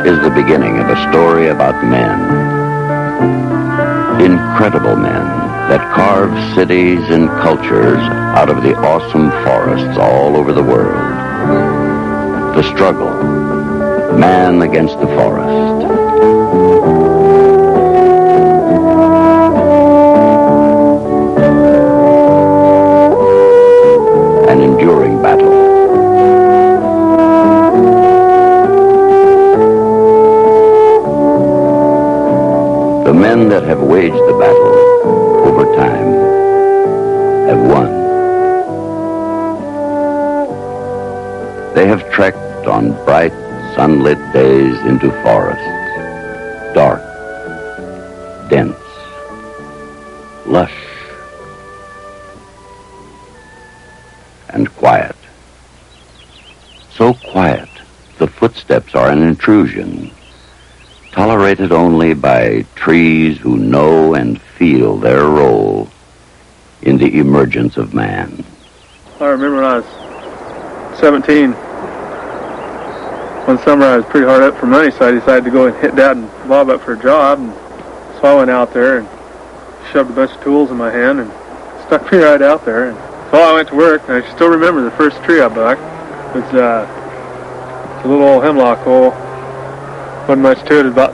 is the beginning of a story about men. Incredible men that carve cities and cultures out of the awesome forests all over the world. The struggle, man against the forest. An enduring battle. The men that have waged the battle over time have won. They have trekked on bright, sunlit days into forests, dark, dense, lush, and quiet. So quiet, the footsteps are an intrusion, tolerated only by trees who know and feel their role in the emergence of man. I remember when I was 17, one summer I was pretty hard up for money, so I decided to go and hit Dad and Bob up for a job. And so I went out there and shoved a bunch of tools in my hand and stuck me right out there. And so I went to work, and I still remember the first tree I bucked. It's a little old hemlock hole. Wasn't much to it, about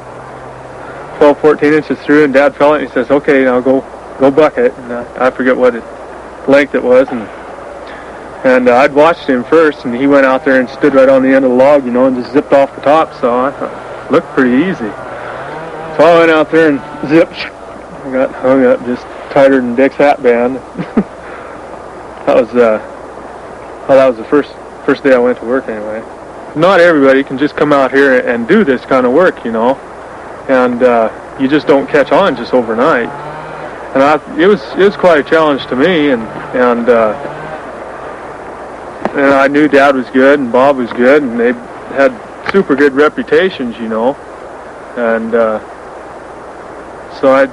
12, 14 inches through, and Dad fell it, and he says, okay, now go buck it. And I forget what length it was, and I'd watched him first, and he went out there and stood right on the end of the log, and just zipped off the top, so I thought, it looked pretty easy. So I went out there and zipped. I got hung up just tighter than Dick's hat band. That was the first day I went to work anyway. Not everybody can just come out here and do this kind of work, and you just don't catch on just overnight. And it was quite a challenge to me, and I knew Dad was good and Bob was good, and they had super good reputations, and so I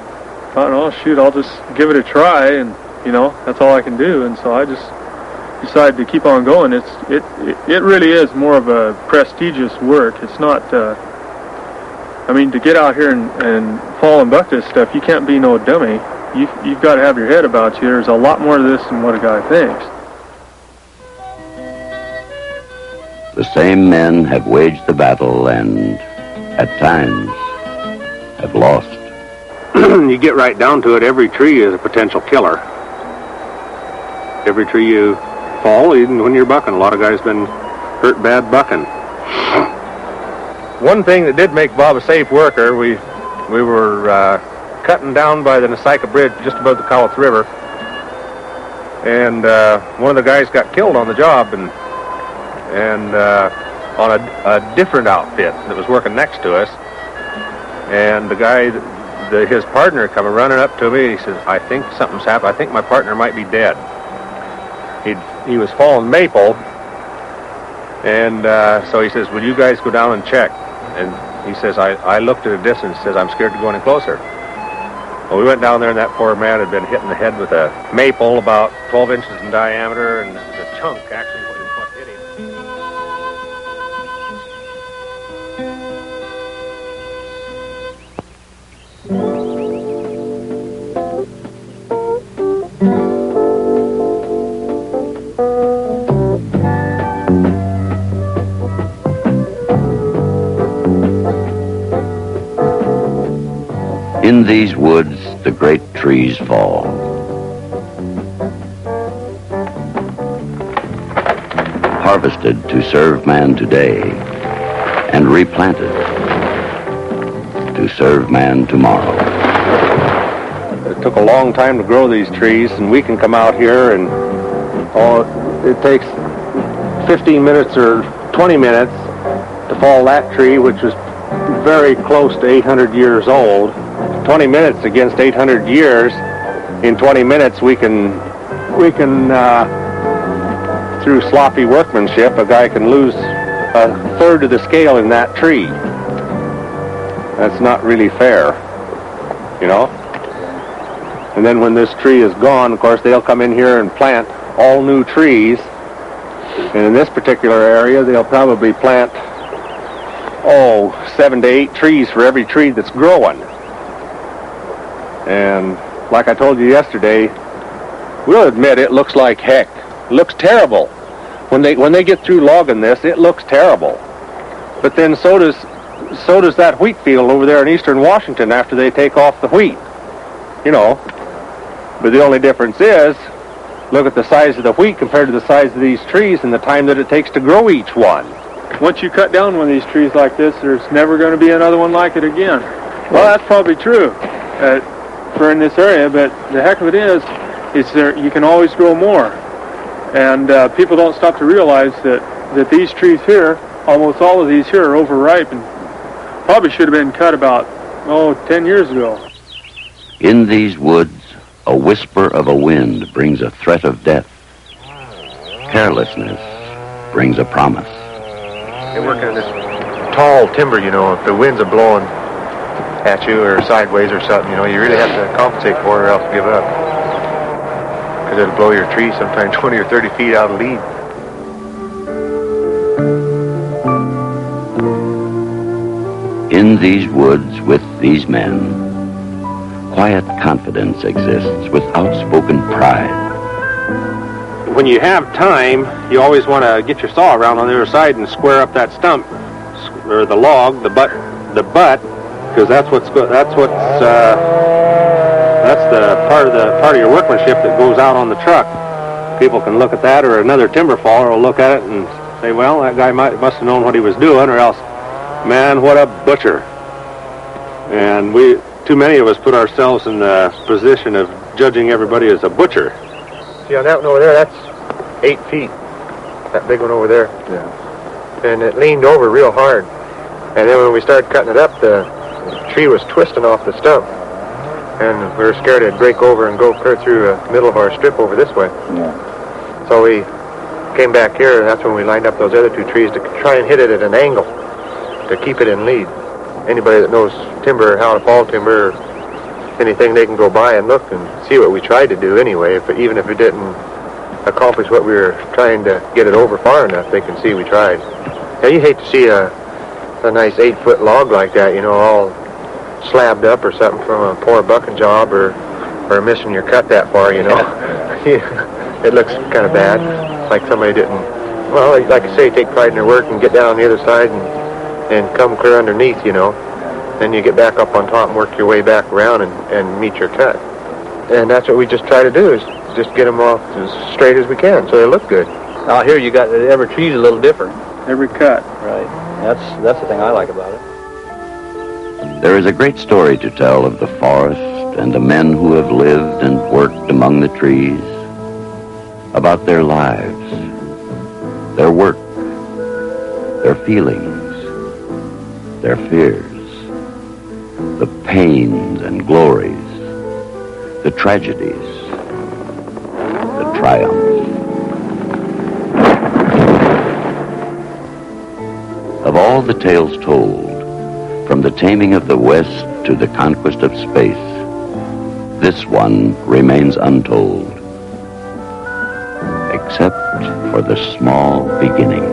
thought, oh shoot, I'll just give it a try, and that's all I can do. And so I just decided to keep on going. It really is more of a prestigious work. It's not to get out here and fall and buck this stuff, you can't be no dummy. You've got to have your head about you. There's a lot more to this than what a guy thinks. The same men have waged the battle and, at times, have lost. You get right down to it, every tree is a potential killer. Every tree you fall, even when you're bucking, a lot of guys been hurt bad bucking. One thing that did make Bob a safe worker, we were cutting down by the Nasyka Bridge just above the Cowlitz River, and one of the guys got killed on the job, and on a different outfit that was working next to us. And the guy, his partner, come running up to me. He says, "I think something's happened. I think my partner might be dead." He was falling maple, and so he says, "Will you guys go down and check?" And he says, I looked at a distance, says, "I'm scared to go any closer." Well, we went down there, and that poor man had been hit in the head with a maple about 12 inches in diameter, and it was a chunk, actually, what hit him. In these woods, the great trees fall. Harvested to serve man today, and replanted to serve man tomorrow. It took a long time to grow these trees, and we can come out here and it takes 15 minutes or 20 minutes to fall that tree, which was very close to 800 years old. 20 minutes against 800 years. In 20 minutes, we can through sloppy workmanship, a guy can lose a third of the scale in that tree. That's not really fair, And then when this tree is gone, of course, they'll come in here and plant all new trees. And in this particular area, they'll probably plant, 7 to 8 trees for every tree that's growing. And like I told you yesterday, we'll admit it looks like heck. It looks terrible. When they get through logging this, it looks terrible. But then so does that wheat field over there in eastern Washington after they take off the wheat. You know. But the only difference is, look at the size of the wheat compared to the size of these trees and the time that it takes to grow each one. Once you cut down one of these trees like this, there's never going to be another one like it again. Well, that's probably true for in this area, but the heck of it is there you can always grow more. And people don't stop to realize that these trees here, almost all of these here, are overripe and probably should have been cut about 10 years ago. In these woods, a whisper of a wind brings a threat of death. Carelessness brings a promise. You're working in this tall timber, you know, if the winds are blowing at you or sideways or something, you know, you really have to compensate for it or else give up. Because it'll blow your tree sometimes 20 or 30 feet out of lead. In these woods with these men, quiet confidence exists with outspoken pride. When you have time, you always want to get your saw around on the other side and square up that stump or the log, the butt, because that's the part of your workmanship that goes out on the truck. People can look at that, or another timber faller will look at it and say, well, that guy must have known what he was doing, or else, man, what a butcher. And too many of us put ourselves in the position of judging everybody as a butcher. See, on that one over there, that's 8 feet. That big one over there. Yeah. And it leaned over real hard. And then when we started cutting it up, the tree was twisting off the stump. And we were scared it'd break over and go clear through the middle of our strip over this way. Yeah. So we came back here, and that's when we lined up those other 2 trees to try and hit it at an angle to keep it in lead. Anybody that knows timber, how to fall timber, or anything, they can go by and look and see what we tried to do anyway. Even if it didn't accomplish what we were trying to get it over far enough, they can see we tried. Now, you hate to see a nice 8-foot log like that, you know, all slabbed up or something from a poor bucking job or missing your cut that far, you know. It looks kind of bad, like somebody didn't, well, like I say, take pride in their work and get down on the other side and come clear underneath, you know. Then you get back up on top and work your way back around and meet your cut. And that's what we just try to do, is just get them off as straight as we can so they look good. Out here you got every tree's a little different. Every cut. Right. That's the thing I like about it. There is a great story to tell of the forest and the men who have lived and worked among the trees, about their lives, their work, their feelings, their fears, the pains and glories, the tragedies, the triumphs. Of all the tales told, from the taming of the West to the conquest of space, this one remains untold, except for the small beginning.